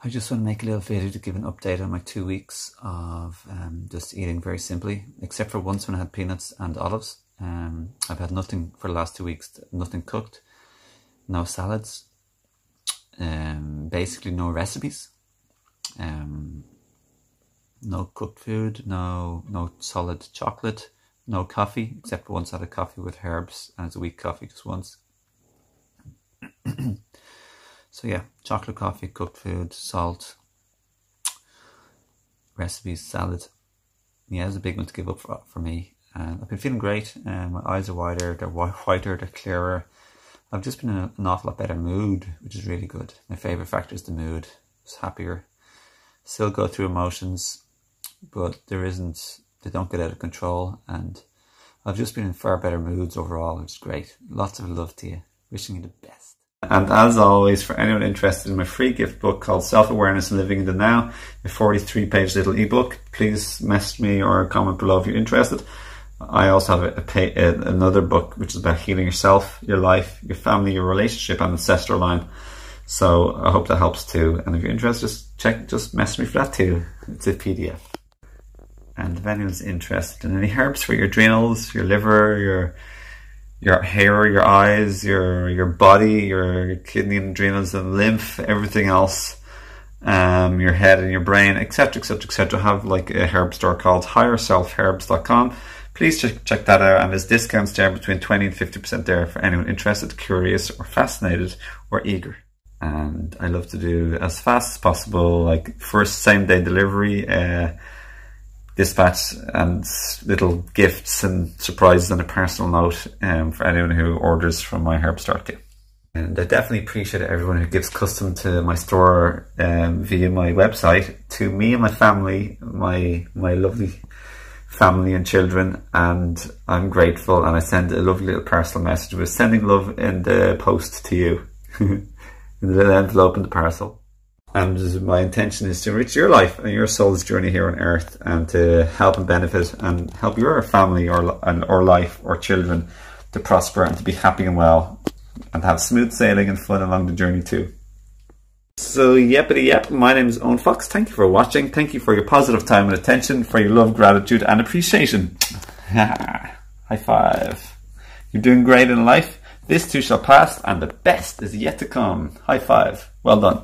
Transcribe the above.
I just want to make a little video to give an update on my 2 weeks of just eating very simply, except for once when I had peanuts and olives. I've had nothing for the last 2 weeks, nothing cooked, no salads, basically no recipes, no cooked food, no solid chocolate, no coffee, except for once I had a coffee with herbs, and it's a weak coffee, just once. So yeah, chocolate, coffee, cooked food, salt, recipes, salad. Yeah, it's a big one to give up for me. I've been feeling great. My eyes are wider, they're whiter, they're clearer. I've just been in an awful lot better mood, which is really good. My favourite factor is the mood. Just happier. Still go through emotions, but they don't get out of control. And I've just been in far better moods overall, which is great. Lots of love to you. Wishing you the best. And as always, for anyone interested in my free gift book called Self-Awareness and Living in the Now, a 43-page little ebook, please message me or comment below if you're interested. I also have another book which is about healing yourself, your life, your family, your relationship and ancestral line. So I hope that helps too. And if you're interested, just message me for that too. It's a PDF. And if anyone's interested in any herbs for your adrenals, your liver, your hair, your eyes, your body, your kidney and adrenals and lymph, everything else, your head and your brain, etc, etc, etc. I have like a herb store called higherselfherbs.com. Please check that out, and there's discounts there between 20 and 50% there for anyone interested, curious or fascinated or eager. And I love to do as fast as possible, like first same day delivery, dispatch, and little gifts and surprises on a personal note for anyone who orders from my herb store too. And I definitely appreciate everyone who gives custom to my store via my website, to me and my family, my lovely family and children, and I'm grateful, and I send a lovely little personal message with sending love in the post to you in the little envelope in the parcel. And my intention is to enrich your life and your soul's journey here on earth, and to help and benefit and help your family or life or children to prosper and to be happy and well, and have smooth sailing and fun along the journey too. So yeppity yep, my name is Owen Fox. Thank you for watching. Thank you for your positive time and attention, for your love, gratitude and appreciation. High five. You're doing great in life. This too shall pass, and the best is yet to come. High five. Well done.